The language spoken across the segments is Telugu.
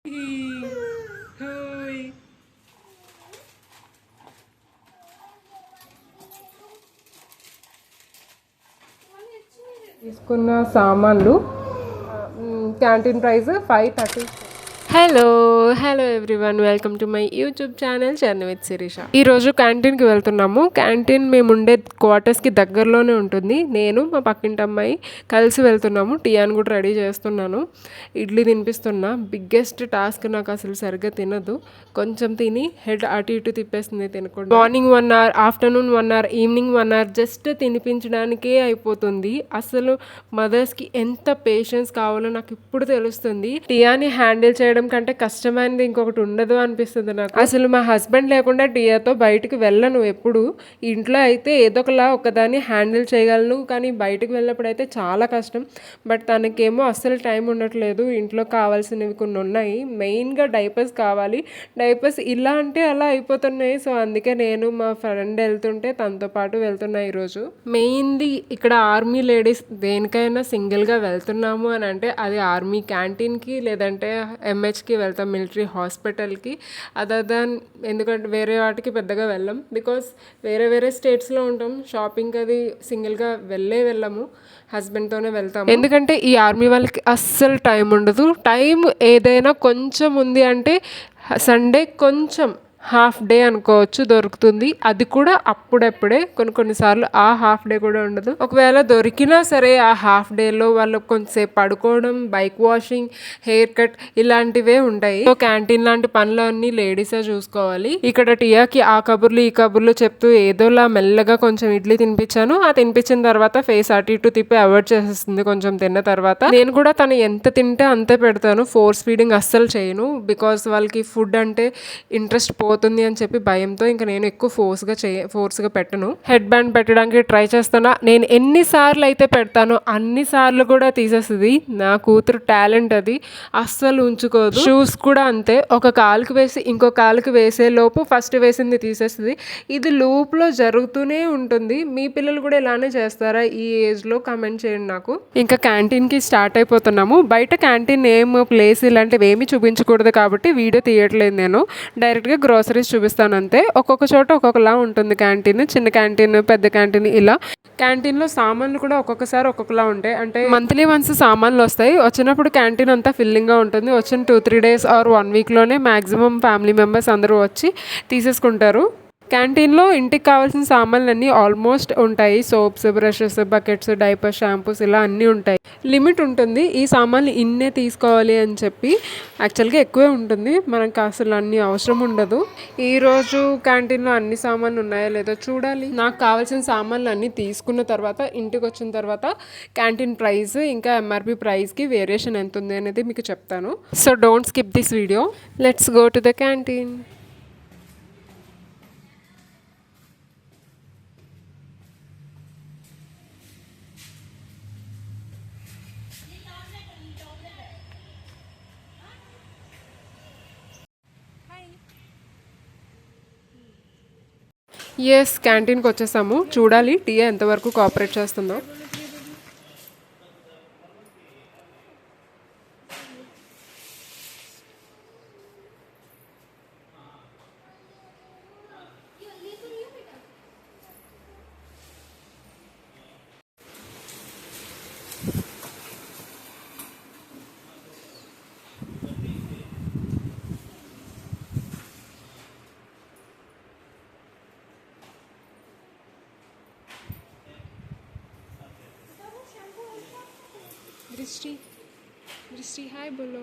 హాయ్ తీసుకున్న సామాన్లు canteen price 530. Hello hello everyone, welcome to my YouTube channel journey with Sirisha. ఈరోజు క్యాంటీన్కి వెళ్తున్నాము. క్యాంటీన్ మేము ఉండే క్వార్టర్స్కి దగ్గరలోనే ఉంటుంది. నేను మా పక్కింటి అమ్మాయి కలిసి వెళ్తున్నాము. టీయాని కూడా రెడీ చేస్తున్నాను. ఇడ్లీ తినిపిస్తున్నా. Biggest task. నాకు అసలు సరిగ్గా తినదు. కొంచెం తిని హెడ్ అటు ఇటు తిప్పేస్తుంది తినకుండా. Morning 1 hour, afternoon 1 hour, evening 1 hour just తినిపించడానికే అయిపోతుంది. అసలు మదర్స్కి ఎంత పేషెన్స్ కావాలో నాకు ఇప్పుడు తెలుస్తుంది. టియాని హ్యాండిల్ చేయడం కంటే కష్టమైనది ఇంకొకటి ఉండదు అనిపిస్తుంది నాకు. అసలు మా హస్బెండ్ లేకుండా టియాతో బయటకు వెళ్ళను ఎప్పుడు. ఇంట్లో అయితే ఏదో ఒకదాన్ని హ్యాండిల్ చేయగలను, కానీ బయటకు వెళ్ళినప్పుడు అయితే చాలా కష్టం. బట్ తనకేమో అస్సలు టైం ఉండట్లేదు. ఇంట్లో కావాల్సినవి కొన్ని ఉన్నాయి. మెయిన్గా డైపర్స్ కావాలి. డైపర్స్ ఇలా అంటే అలా అయిపోతున్నాయి. సో అందుకే నేను మా ఫ్రెండ్ వెళ్తుంటే తనతో పాటు వెళ్తున్నా ఈరోజు. మెయిన్లీ ఇక్కడ ఆర్మీ లేడీస్ దేనికైనా సింగిల్గా వెళ్తున్నాము అని అంటే అది ఆర్మీ క్యాంటీన్కి లేదంటే ఎంహెచ్కి వెళ్తాం, మిలిటరీ హాస్పిటల్కి. అదర్ దాన్ ఎందుకంటే వేరే వాటికి పెద్దగా వెళ్ళాం. బికాస్ వేరే వేరే స్టేట్స్లో ఉంటాం. షాపింగ్కి అది సింగిల్గా వెళ్ళము, హస్బెండ్తోనే వెళ్తాము. ఎందుకంటే ఈ ఆర్మీ వాళ్ళకి అస్సలు టైం ఉండదు. టైం ఏదైనా కొంచెం ఉంది అంటే సండే కొంచెం హాఫ్ డే అనుకోవచ్చు దొరుకుతుంది. అది కూడా అప్పుడప్పుడే, కొన్నిసార్లు ఆ హాఫ్ డే కూడా ఉండదు. ఒకవేళ దొరికినా సరే ఆ హాఫ్ డేలో వాళ్ళు కొంచెంసేపు పడుకోవడం, బైక్ వాషింగ్, హెయిర్ కట్ ఇలాంటివే ఉంటాయి. సో క్యాంటీన్ లాంటి పనులు అన్నీ లేడీసే చూసుకోవాలి. ఇక్కడ టియాకి ఆ కబుర్లు ఈ కబుర్లు చెప్తూ ఏదోలా మెల్లగా కొంచెం ఇడ్లీ తినిపించాను. ఆ తినిపించిన తర్వాత ఫేస్ అటు ఇటు తిప్పి అవాయిడ్ చేసేస్తుంది కొంచెం తిన్న తర్వాత. నేను కూడా తను ఎంత తింటే అంతే పెడతాను. ఫోర్స్ ఫీడింగ్ అస్సలు చేయను. బికాస్ వాళ్ళకి ఫుడ్ అంటే ఇంట్రెస్ట్ పోతుంది అని చెప్పి భయంతో ఇంకా నేను ఎక్కువ ఫోర్స్గా పెట్టను. హెడ్ బ్యాండ్ పెట్టడానికి ట్రై చేస్తున్నా. నేను ఎన్నిసార్లు అయితే పెడతానో అన్నిసార్లు కూడా తీసేస్తుంది. నా కూతురు టాలెంట్ అది, అస్సలు ఉంచుకోదు. షూస్ కూడా అంతే, ఒక కాలుకి వేసి ఇంకో కాలుకి వేసే లోపు ఫస్ట్ వేసింది తీసేస్తుంది. ఇది లూప్లో జరుగుతూనే ఉంటుంది. మీ పిల్లలు కూడా ఇలానే చేస్తారా ఈ ఏజ్లో? కామెంట్ చేయండి నాకు. ఇంకా క్యాంటీన్కి స్టార్ట్ అయిపోతున్నాము. బయట క్యాంటీన్ ఏం ప్లేస్ ఇలాంటివి ఏమీ చూపించకూడదు కాబట్టి వీడియో తీయట్లేదు. నేను డైరెక్ట్గా గ్రోసరీస్ చూపిస్తాను అంతే. ఒక్కొక్క చోట ఒక్కొక్కలా ఉంటుంది క్యాంటీన్. చిన్న క్యాంటీన్, పెద్ద క్యాంటీన్ ఇలా. క్యాంటీన్లో సామాన్లు కూడా ఒక్కొక్కసారి ఒక్కొక్కలా ఉంటాయి. అంటే మంత్లీ వన్స్ సామాన్లు వస్తాయి. వచ్చినప్పుడు క్యాంటీన్ అంతా ఫిల్లింగ్గా ఉంటుంది. వచ్చిన 2-3 days ఆర్ 1 weekలోనే మ్యాక్సిమం ఫ్యామిలీ మెంబర్స్ అందరూ వచ్చి తీసేసుకుంటారు. క్యాంటీన్లో ఇంటికి కావాల్సిన సామాన్లు అన్నీ ఆల్మోస్ట్ ఉంటాయి. Soaps, brushes, buckets, diaper, shampoos ఇలా అన్నీ ఉంటాయి. లిమిట్ ఉంటుంది. ఈ సామాన్లు ఇన్నే తీసుకోవాలి అని చెప్పి. యాక్చువల్గా ఎక్కువే ఉంటుంది, మనకు అసలు అన్ని అవసరం ఉండదు. ఈరోజు క్యాంటీన్లో అన్ని సామాన్లు ఉన్నాయో లేదో చూడాలి. నాకు కావాల్సిన సామాన్లు అన్నీ తీసుకున్న తర్వాత ఇంటికి వచ్చిన తర్వాత క్యాంటీన్ ప్రైస్ ఇంకా ఎంఆర్పి ప్రైస్కి వేరియేషన్ ఎంత ఉంది అనేది మీకు చెప్తాను. So don't skip this video. Let's go to the canteen. Yes, క్యాంటీన్కి వచ్చేసాము. చూడాలి టియా ఎంతవరకు కోఆపరేట్ చేస్తుందో. दृष्टि हाय बोलो.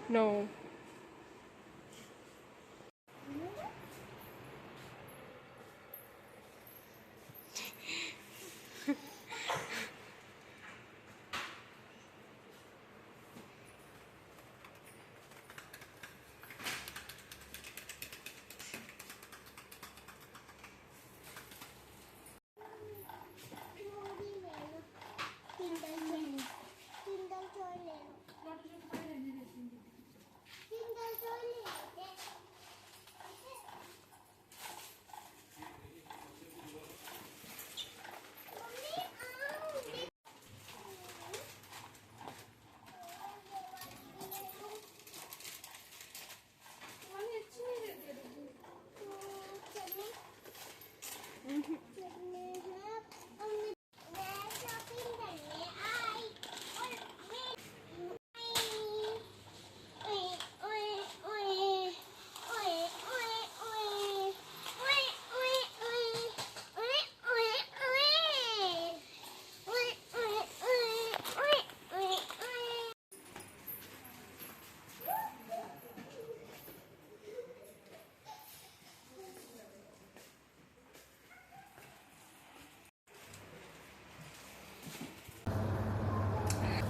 No.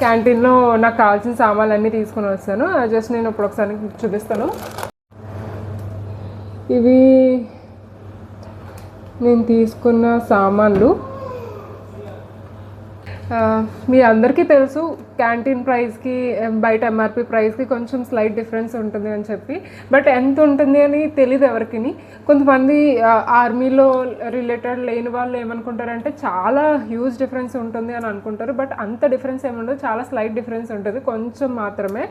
క్యాంటీన్లో నాకు కావాల్సిన సామాన్లు అన్నీ తీసుకొని వస్తాను. జస్ట్ నేను ఇప్పుడు ఒకసారి చూపిస్తాను. ఇవి నేను తీసుకున్న సామాన్లు. మీ అందరికీ తెలుసు క్యాంటీన్ ప్రైస్కి బయట ఎంఆర్పి ప్రైస్కి కొంచెం స్లైట్ డిఫరెన్స్ ఉంటుంది అని చెప్పి. బట్ ఎంత ఉంటుంది అని తెలియదు ఎవరికి. కొంతమంది ఆర్మీలో రిలేటెడ్ లేని వాళ్ళు ఏమనుకుంటారంటే చాలా హ్యూజ్ డిఫరెన్స్ ఉంటుంది అని అనుకుంటారు. బట్ అంత డిఫరెన్స్ ఏముండదు, చాలా స్లైట్ డిఫరెన్స్ ఉంటుంది, కొంచెం మాత్రమే.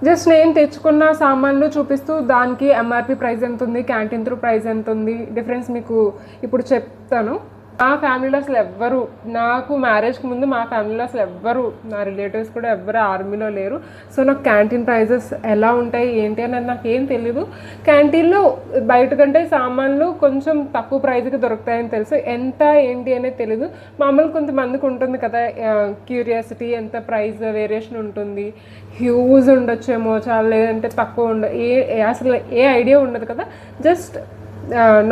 జస్ట్ నేను తెచ్చుకున్న సామాన్లు చూపిస్తూ దానికి ఎంఆర్పి ప్రైస్ ఎంత ఉంది, క్యాంటీన్ త్రూ ప్రైస్ ఎంత ఉంది డిఫరెన్స్ మీకు ఇప్పుడు చెప్తాను. మా ఫ్యామిలీలో అసలు ఎవ్వరు, నాకు మ్యారేజ్కి ముందు మా ఫ్యామిలీలో అసలు ఎవ్వరు, నా రిలేటివ్స్ కూడా ఎవ్వరు ఆర్మీలో లేరు. సో నాకు క్యాంటీన్ ప్రైజెస్ ఎలా ఉంటాయి ఏంటి అనేది నాకు ఏం తెలీదు. క్యాంటీన్లో బయట కంటే సామాన్లు కొంచెం తక్కువ ప్రైస్కి దొరుకుతాయని తెలుసు, ఎంత ఏంటి అనేది తెలీదు. మామూలు కొంతమందికి ఉంటుంది కదా క్యూరియాసిటీ, ఎంత ప్రైస్ వేరియేషన్ ఉంటుంది, హ్యూజ్ ఉండొచ్చేమో చాలా, లేదంటే తక్కువ అసలు ఏ ఐడియా ఉండదు కదా. జస్ట్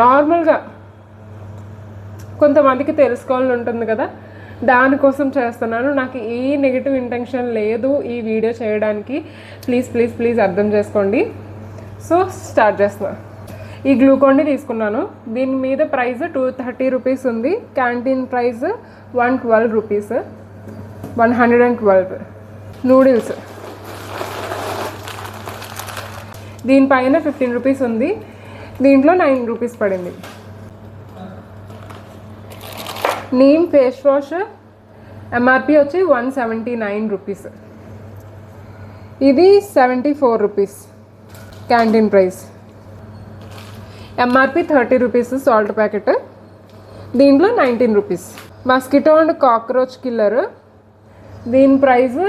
నార్మల్గా కొంతమందికి తెలుసుకోవాలని ఉంటుంది కదా, దానికోసం చేస్తున్నాను. నాకు ఏ నెగిటివ్ ఇంటెన్షన్ లేదు ఈ వీడియో చేయడానికి. ప్లీజ్ ప్లీజ్ ప్లీజ్ అర్థం చేసుకోండి. సో స్టార్ట్ చేస్తున్నా. ఈ గ్లూకాన్ని తీసుకున్నాను. దీని మీద ప్రైస్ 230 రూపీస్ ఉంది. Canteen price 112 rupees, 112. నూడిల్స్ దీనిపైన 15 రూపీస్ ఉంది, దీంట్లో 9 రూపీస్ పడింది. నీమ్ ఫేస్ వాష్ ఎంఆర్పి వచ్చి 179 రూపీస్, ఇది 74 rupees canteen price. MRP 30 rupees salt packet, దీంట్లో 19 rupees. Mosquito and cockroach killer, దీని ప్రైస్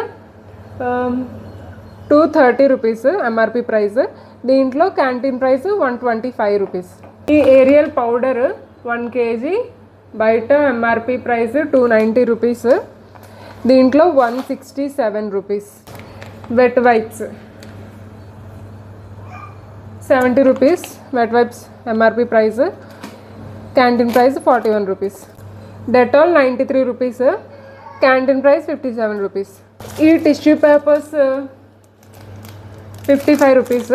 230 రూపీస్ ఎంఆర్పి ప్రైస్, దీంట్లో క్యాంటీన్ ప్రైస్ 125 రూపీస్. ఈ ఏరియల్ పౌడర్ 1 kg బయట ఎంఆర్పి ప్రైస్ 290 రూపీస్, దీంట్లో 167 rupees. Wet wipes 70 rupees wet wipes MRP price, canteen price 41 rupees. Dettol 93 rupees, canteen price 57 rupees. ఈ టిష్యూ పేపర్స్ 55 రూపీస్,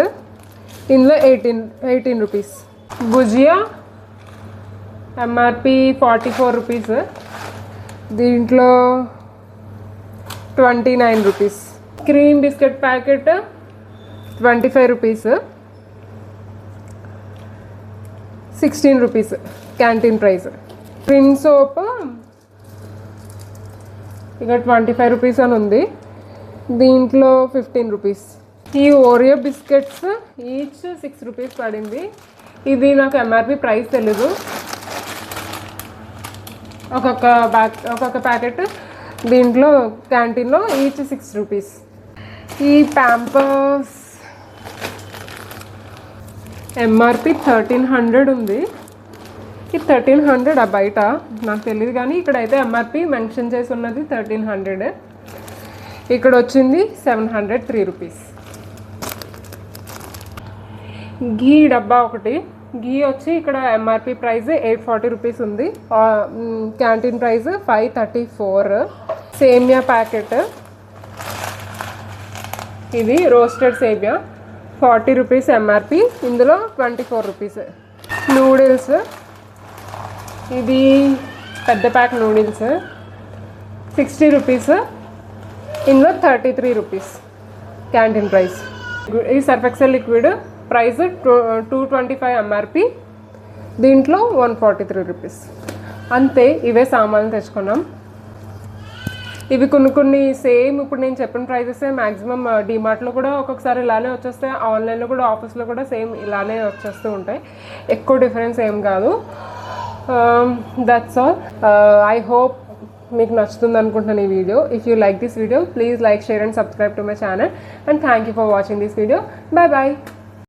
ఇందులో 18 రూపీస్. భుజియా ఎంఆర్పి 44 రూపీస్, దీంట్లో 29 rupees. Cream biscuit packet 25 rupees, 16 rupees canteen price. Cream soap ఇక 25 రూపీస్ అని ఉంది, దీంట్లో 15 రూపీస్. ఈ ఓరియో బిస్కెట్స్ ఈచ్ 6 రూపీస్ పడింది. ఇది నాకు ఎంఆర్పి ప్రైస్ తెలీదు. ఒక్కొక్క ప్యాకెట్ దీంట్లో క్యాంటీన్లో ఈచ్ 6 రూపీస్. ఈ ప్యాంపర్స్ ఎంఆర్పి 1300 ఉంది. ఈ 1300 బయట నాకు తెలియదు, కానీ ఇక్కడైతే ఎంఆర్పి మెన్షన్ చేసి ఉన్నది 1300. ఇక్కడ వచ్చింది 703 రూపీస్. ఘీ డబ్బా ఒకటి, ఘీ వచ్చి ఇక్కడ ఎంఆర్పి ప్రైస్ 840 రూపీస్ ఉంది, క్యాంటీన్ ప్రైస్ 534. సేమియా ప్యాకెట్, ఇది రోస్టెడ్ సేమియా 40 రూపీస్ ఎంఆర్పి, ఇందులో 24 రూపీస్. నూడిల్స్, ఇది పెద్ద ప్యాక్ నూడిల్స్ 60 రూపీస్, ఇందులో 33 రూపీస్ క్యాంటీన్ ప్రైస్. ఈ Surf Excel liquid price 225 MRP, దీంట్లో 143 రూపీస్. అంతే, ఇవే సామాన్లు తెచ్చుకున్నాం. ఇవి కొన్ని సేమ్ ఇప్పుడు నేను చెప్పిన ప్రైజెస్ మ్యాక్సిమం డిమార్ట్లో కూడా ఒక్కొక్కసారి ఇలానే వచ్చేస్తాయి, ఆన్లైన్లో కూడా ఆఫీస్లో కూడా సేమ్ ఇలానే వచ్చేస్తూ ఉంటాయి, ఎక్కువ డిఫరెన్స్ ఏం కాదు. That's all. ఐ హోప్ మీకు నచ్చుతుంది అనుకుంటున్నాను ఈ video. If you like this video, please like, share and subscribe to my channel, and thank you for watching this video. Bye bye.